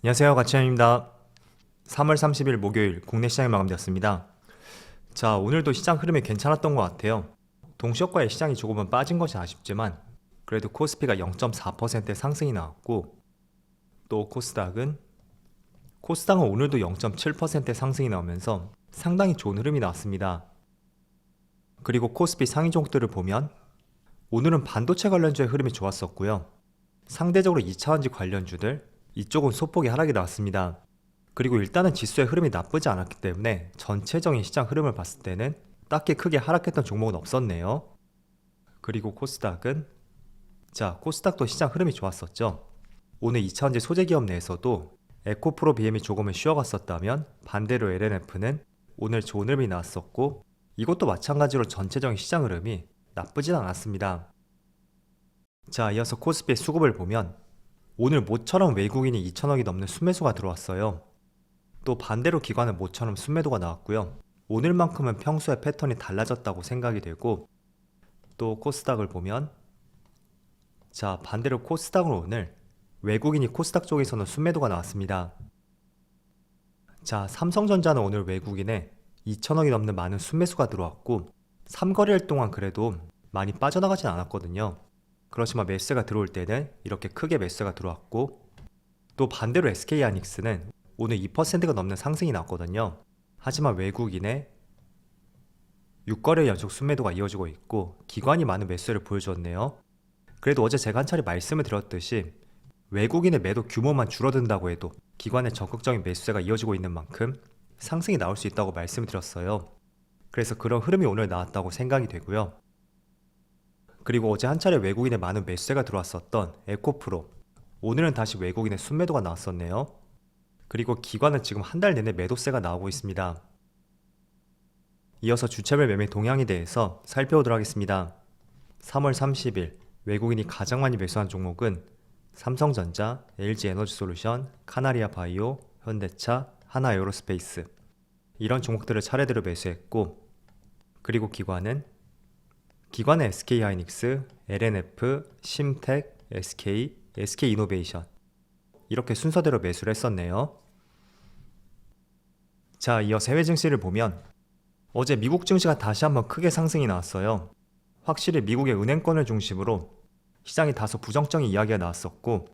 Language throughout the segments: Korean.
안녕하세요, 가치현입니다. 3월 30일 목요일 국내 시장이 마감되었습니다. 자, 오늘도 시장 흐름이 괜찮았던 것 같아요. 동시효과에 시장이 조금은 빠진 것이 아쉽지만 그래도 코스피가 0.4% 상승이 나왔고, 또 코스닥은 오늘도 0.7% 상승이 나오면서 상당히 좋은 흐름이 나왔습니다. 그리고 코스피 상위 종목들을 보면 오늘은 반도체 관련주의 흐름이 좋았었고요. 상대적으로 2차원지 관련주들, 이쪽은 소폭의 하락이 나왔습니다. 그리고 일단은 지수의 흐름이 나쁘지 않았기 때문에 전체적인 시장 흐름을 봤을 때는 딱히 크게 하락했던 종목은 없었네요. 그리고 코스닥도 시장 흐름이 좋았었죠. 오늘 2차원지 소재기업 내에서도 에코프로 BM이 조금은 쉬어갔었다면 반대로 LNF는 오늘 좋은 흐름이 나왔었고, 이것도 마찬가지로 전체적인 시장 흐름이 나쁘진 않았습니다. 자, 이어서 코스피의 수급을 보면 오늘 모처럼 외국인이 2천억이 넘는 순매수가 들어왔어요. 또 반대로 기관은 모처럼 순매도가 나왔고요. 오늘만큼은 평소의 패턴이 달라졌다고 생각이 되고, 또 코스닥을 보면 반대로 코스닥은 오늘 외국인이 코스닥 쪽에서는 순매도가 나왔습니다. 자, 삼성전자는 오늘 외국인에 2천억이 넘는 많은 순매수가 들어왔고, 3거래일 동안 그래도 많이 빠져나가진 않았거든요. 그렇지만 매수가 들어올 때는 이렇게 크게 매수가 들어왔고, 또 반대로 SK하이닉스는 오늘 2%가 넘는 상승이 나왔거든요. 하지만 외국인의 6거래 연속 순매도가 이어지고 있고 기관이 많은 매수를 보여줬네요. 그래도 어제 제가 한 차례 말씀을 드렸듯이 외국인의 매도 규모만 줄어든다고 해도 기관의 적극적인 매수세가 이어지고 있는 만큼 상승이 나올 수 있다고 말씀을 드렸어요. 그래서 그런 흐름이 오늘 나왔다고 생각이 되고요. 그리고 어제 한 차례 외국인의 많은 매수세가 들어왔었던 에코프로, 오늘은 다시 외국인의 순매도가 나왔었네요. 그리고 기관은 지금 한 달 내내 매도세가 나오고 있습니다. 이어서 주체별 매매 동향에 대해서 살펴보도록 하겠습니다. 3월 30일 외국인이 가장 많이 매수한 종목은 삼성전자, LG에너지솔루션, 카나리아바이오, 현대차, 하나에어로스페이스, 이런 종목들을 차례대로 매수했고, 그리고 기관은 SK하이닉스, LNF, 심텍, SK, SK이노베이션, 이렇게 순서대로 매수를 했었네요. 자, 이어서 해외 증시를 보면 어제 미국 증시가 다시 한번 크게 상승이 나왔어요. 확실히 미국의 은행권을 중심으로 시장이 다소 부정적인 이야기가 나왔었고,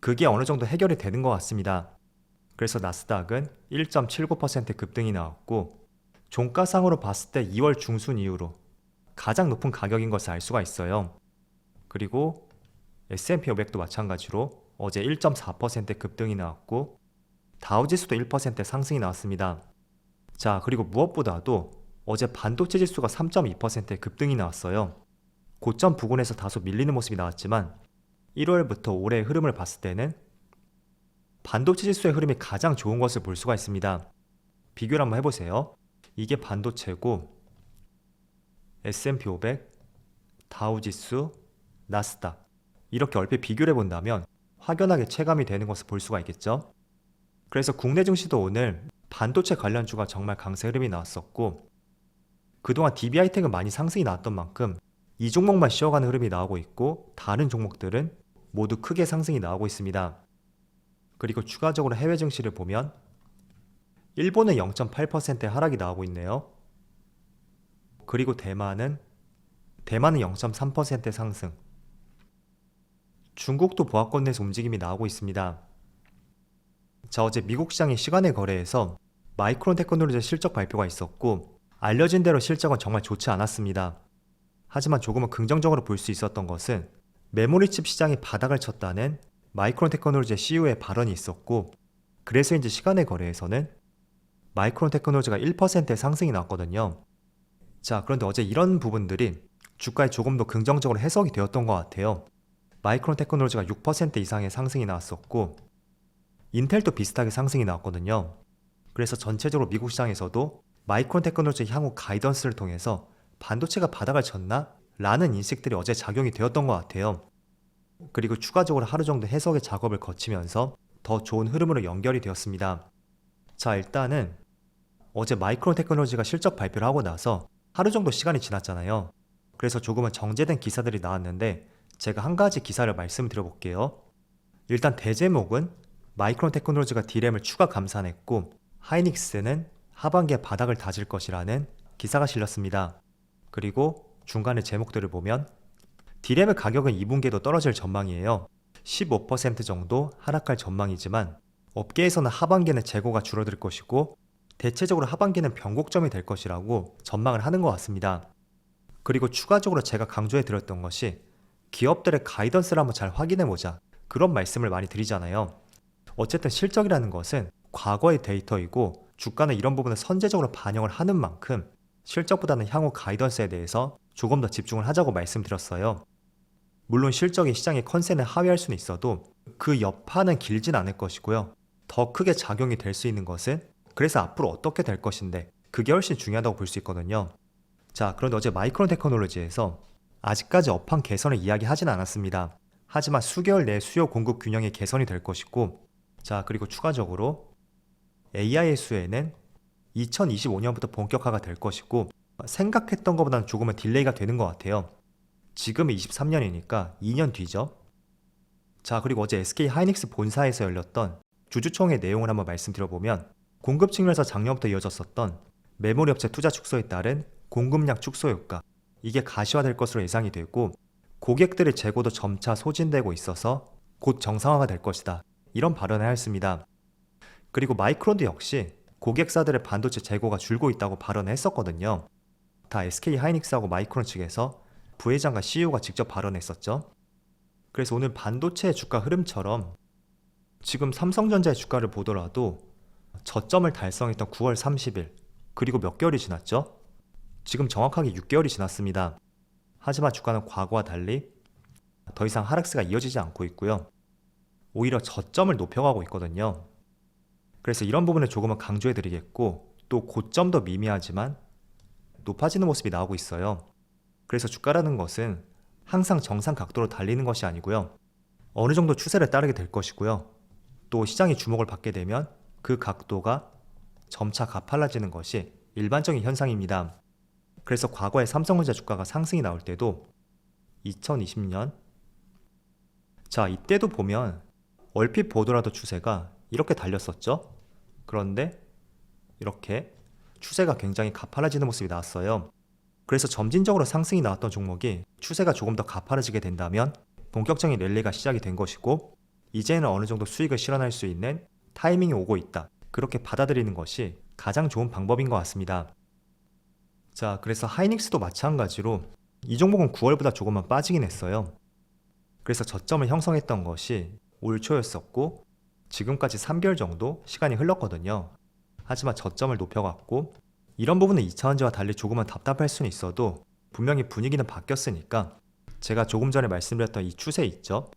그게 어느 정도 해결이 되는 것 같습니다. 그래서 나스닥은 1.79% 급등이 나왔고, 종가상으로 봤을 때 2월 중순 이후로 가장 높은 가격인 것을 알 수가 있어요. 그리고 S&P 500도 마찬가지로 어제 1.4% 급등이 나왔고, 다우지수도 1% 상승이 나왔습니다. 자, 그리고 무엇보다도 어제 반도체 지수가 3.2% 급등이 나왔어요. 고점 부근에서 다소 밀리는 모습이 나왔지만 1월부터 올해의 흐름을 봤을 때는 반도체 지수의 흐름이 가장 좋은 것을 볼 수가 있습니다. 비교를 한번 해보세요. 이게 반도체고, S&P 500, 다우지수, 나스닥, 이렇게 얼핏 비교를 해본다면 확연하게 체감이 되는 것을 볼 수가 있겠죠. 그래서 국내 증시도 오늘 반도체 관련주가 정말 강세 흐름이 나왔었고, 그동안 DB하이텍은 많이 상승이 나왔던 만큼 이 종목만 쉬어가는 흐름이 나오고 있고, 다른 종목들은 모두 크게 상승이 나오고 있습니다. 그리고 추가적으로 해외 증시를 보면 일본은 0.8%의 하락이 나오고 있네요. 그리고 대만은 0.3% 상승. 중국도 보합권 내에서 움직임이 나오고 있습니다. 자, 어제 미국 시장의 시간의 거래에서 마이크론 테크놀로지의 실적 발표가 있었고, 알려진 대로 실적은 정말 좋지 않았습니다. 하지만 조금은 긍정적으로 볼 수 있었던 것은 메모리칩 시장이 바닥을 쳤다는 마이크론 테크놀로지의 CEO의 발언이 있었고, 그래서인지 시간의 거래에서는 마이크론 테크놀로지가 1%의 상승이 나왔거든요. 자, 그런데 어제 이런 부분들이 주가에 조금 더 긍정적으로 해석이 되었던 것 같아요. 마이크론 테크놀로지가 6% 이상의 상승이 나왔었고, 인텔도 비슷하게 상승이 나왔거든요. 그래서 전체적으로 미국 시장에서도 마이크론 테크놀로지 향후 가이던스를 통해서 반도체가 바닥을 쳤나? 라는 인식들이 어제 작용이 되었던 것 같아요. 그리고 추가적으로 하루 정도 해석의 작업을 거치면서 더 좋은 흐름으로 연결이 되었습니다. 자, 일단은 어제 마이크론 테크놀로지가 실적 발표를 하고 나서 하루 정도 시간이 지났잖아요. 그래서 조금은 정제된 기사들이 나왔는데 제가 한 가지 기사를 말씀드려 볼게요. 일단 대제목은 마이크론 테크놀로지가 D램을 추가 감산했고 하이닉스는 하반기에 바닥을 다질 것이라는 기사가 실렸습니다. 그리고 중간에 제목들을 보면 D램의 가격은 2분기에도 떨어질 전망이에요. 15% 정도 하락할 전망이지만 업계에서는 하반기에는 재고가 줄어들 것이고 대체적으로 하반기에는 변곡점이 될 것이라고 전망을 하는 것 같습니다. 그리고 추가적으로 제가 강조해 드렸던 것이 기업들의 가이던스를 한번 잘 확인해 보자, 그런 말씀을 많이 드리잖아요. 어쨌든 실적이라는 것은 과거의 데이터이고 주가는 이런 부분을 선제적으로 반영을 하는 만큼 실적보다는 향후 가이던스에 대해서 조금 더 집중을 하자고 말씀드렸어요. 물론 실적이 시장의 컨센에 하회할 수는 있어도 그 여파는 길진 않을 것이고요. 더 크게 작용이 될 수 있는 것은 그래서 앞으로 어떻게 될 것인데, 그게 훨씬 중요하다고 볼 수 있거든요. 자, 그런데 어제 마이크론 테크놀로지에서 아직까지 업황 개선을 이야기하진 않았습니다. 하지만 수개월 내에 수요 공급 균형이 개선이 될 것이고, 자, 그리고 추가적으로 AI의 수혜는 2025년부터 본격화가 될 것이고 생각했던 것보다는 조금은 딜레이가 되는 것 같아요. 지금은 23년이니까 2년 뒤죠. 자, 그리고 어제 SK 하이닉스 본사에서 열렸던 주주총회 내용을 한번 말씀드려보면 공급 측면에서 작년부터 이어졌었던 메모리 업체 투자 축소에 따른 공급량 축소 효과, 이게 가시화될 것으로 예상이 되고 고객들의 재고도 점차 소진되고 있어서 곧 정상화가 될 것이다, 이런 발언을 하였습니다. 그리고 마이크론도 역시 고객사들의 반도체 재고가 줄고 있다고 발언을 했었거든요. 다 SK 하이닉스하고 마이크론 측에서 부회장과 CEO가 직접 발언했었죠. 그래서 오늘 반도체 주가 흐름처럼 지금 삼성전자의 주가를 보더라도 저점을 달성했던 9월 30일, 그리고 몇 개월이 지났죠? 지금 정확하게 6개월이 지났습니다. 하지만 주가는 과거와 달리 더 이상 하락세가 이어지지 않고 있고요. 오히려 저점을 높여가고 있거든요. 그래서 이런 부분을 조금은 강조해 드리겠고, 또 고점도 미미하지만 높아지는 모습이 나오고 있어요. 그래서 주가라는 것은 항상 정상 각도로 달리는 것이 아니고요. 어느 정도 추세를 따르게 될 것이고요. 또 시장이 주목을 받게 되면 그 각도가 점차 가팔라지는 것이 일반적인 현상입니다. 그래서 과거에 삼성전자 주가가 상승이 나올 때도 2020년, 자, 이때도 보면 얼핏 보더라도 추세가 이렇게 달렸었죠. 그런데 이렇게 추세가 굉장히 가팔라지는 모습이 나왔어요. 그래서 점진적으로 상승이 나왔던 종목이 추세가 조금 더 가팔라지게 된다면 본격적인 랠리가 시작이 된 것이고, 이제는 어느 정도 수익을 실현할 수 있는 타이밍이 오고 있다, 그렇게 받아들이는 것이 가장 좋은 방법인 것 같습니다. 자, 그래서 하이닉스도 마찬가지로 이 종목은 9월보다 조금만 빠지긴 했어요. 그래서 저점을 형성했던 것이 올 초였었고 지금까지 3개월 정도 시간이 흘렀거든요. 하지만 저점을 높여갔고, 이런 부분은 2차전지와 달리 조금은 답답할 수는 있어도 분명히 분위기는 바뀌었으니까 제가 조금 전에 말씀드렸던 이 추세 있죠?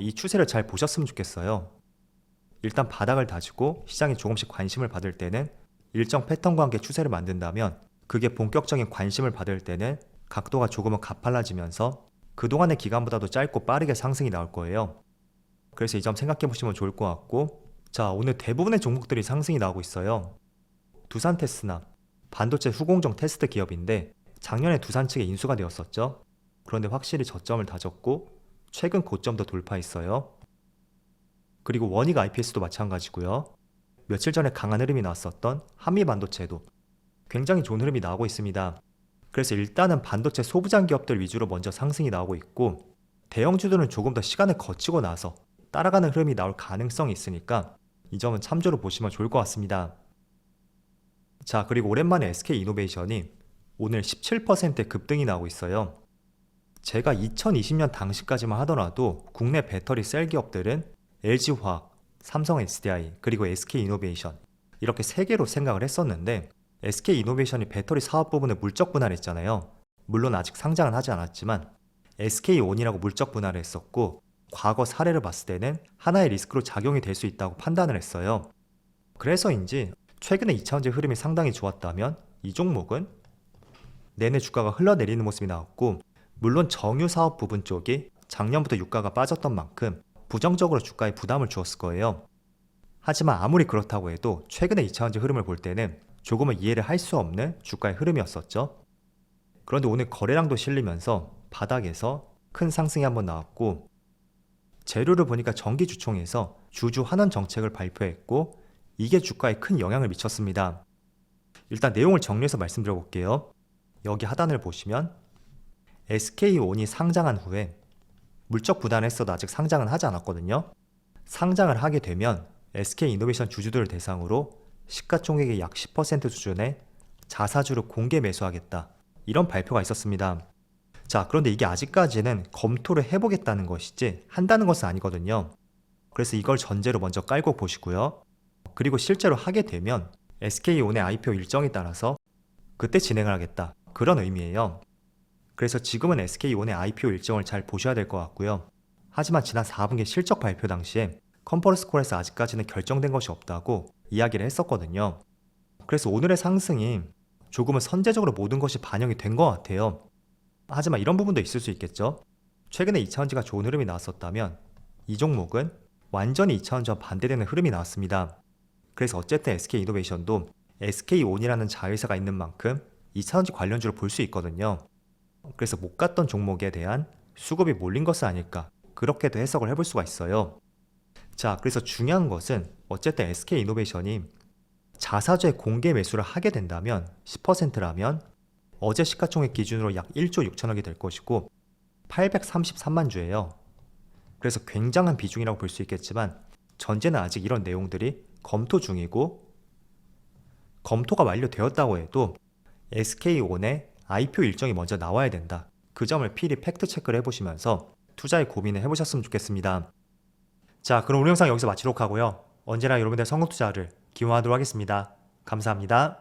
이 추세를 잘 보셨으면 좋겠어요. 일단 바닥을 다지고 시장이 조금씩 관심을 받을 때는 일정 패턴과 함께 추세를 만든다면, 그게 본격적인 관심을 받을 때는 각도가 조금은 가팔라지면서 그동안의 기간보다도 짧고 빠르게 상승이 나올 거예요. 그래서 이 점 생각해 보시면 좋을 것 같고, 자, 오늘 대부분의 종목들이 상승이 나오고 있어요. 두산테스나 반도체 후공정 테스트 기업인데 작년에 두산 측에 인수가 되었었죠. 그런데 확실히 저점을 다졌고 최근 고점도 돌파했어요. 그리고 원익 IPS도 마찬가지고요. 며칠 전에 강한 흐름이 나왔었던 한미반도체도 굉장히 좋은 흐름이 나오고 있습니다. 그래서 일단은 반도체 소부장 기업들 위주로 먼저 상승이 나오고 있고, 대형주들은 조금 더 시간을 거치고 나서 따라가는 흐름이 나올 가능성이 있으니까 이 점은 참조로 보시면 좋을 것 같습니다. 자, 그리고 오랜만에 SK이노베이션이 오늘 17%의 급등이 나오고 있어요. 제가 2020년 당시까지만 하더라도 국내 배터리 셀 기업들은 LG화학, 삼성 SDI, 그리고 SK이노베이션, 이렇게 3개로 생각을 했었는데 SK이노베이션이 배터리 사업 부분을 물적 분할했잖아요. 물론 아직 상장은 하지 않았지만 SK온이라고 물적 분할을 했었고, 과거 사례를 봤을 때는 하나의 리스크로 작용이 될 수 있다고 판단을 했어요. 그래서인지 최근에 2차전지 흐름이 상당히 좋았다면 이 종목은 내내 주가가 흘러내리는 모습이 나왔고, 물론 정유 사업 부분 쪽이 작년부터 유가가 빠졌던 만큼 부정적으로 주가에 부담을 주었을 거예요. 하지만 아무리 그렇다고 해도 최근에 2차전지 흐름을 볼 때는 조금은 이해를 할 수 없는 주가의 흐름이었었죠. 그런데 오늘 거래량도 실리면서 바닥에서 큰 상승이 한번 나왔고, 재료를 보니까 전기주총에서 주주 환원 정책을 발표했고 이게 주가에 큰 영향을 미쳤습니다. 일단 내용을 정리해서 말씀드려 볼게요. 여기 하단을 보시면 SK온이 상장한 후에 물적 부담을 했어도 아직 상장은 하지 않았거든요. 상장을 하게 되면 SK이노베이션 주주들을 대상으로 시가총액의 약 10% 수준의 자사주를 공개 매수하겠다. 이런 발표가 있었습니다. 자, 그런데 이게 아직까지는 검토를 해보겠다는 것이지 한다는 것은 아니거든요. 그래서 이걸 전제로 먼저 깔고 보시고요. 그리고 실제로 하게 되면 SK온의 IPO 일정에 따라서 그때 진행을 하겠다. 그런 의미예요. 그래서 지금은 SK온의 IPO 일정을 잘 보셔야 될 것 같고요. 하지만 지난 4분기 실적 발표 당시에 컨퍼런스 콜에서 아직까지는 결정된 것이 없다고 이야기를 했었거든요. 그래서 오늘의 상승이 조금은 선제적으로 모든 것이 반영이 된 것 같아요. 하지만 이런 부분도 있을 수 있겠죠. 최근에 2차전지가 좋은 흐름이 나왔었다면 이 종목은 완전히 2차전지와 반대되는 흐름이 나왔습니다. 그래서 어쨌든 SK이노베이션도 SK온이라는 자회사가 있는 만큼 2차전지 관련주를 볼 수 있거든요. 그래서 못 갔던 종목에 대한 수급이 몰린 것은 아닐까, 그렇게도 해석을 해볼 수가 있어요. 자, 그래서 중요한 것은 어쨌든 SK이노베이션이 자사주의 공개 매수를 하게 된다면 10%라면 어제 시가총액 기준으로 약 1조 6천억이 될 것이고 833만 주예요. 그래서 굉장한 비중이라고 볼 수 있겠지만 전제는 아직 이런 내용들이 검토 중이고, 검토가 완료되었다고 해도 SK온의 IPO 일정이 먼저 나와야 된다. 그 점을 필히 팩트 체크를 해보시면서 투자에 고민을 해보셨으면 좋겠습니다. 자, 그럼 오늘 영상 여기서 마치도록 하고요. 언제나 여러분들의 성공 투자를 기원하도록 하겠습니다. 감사합니다.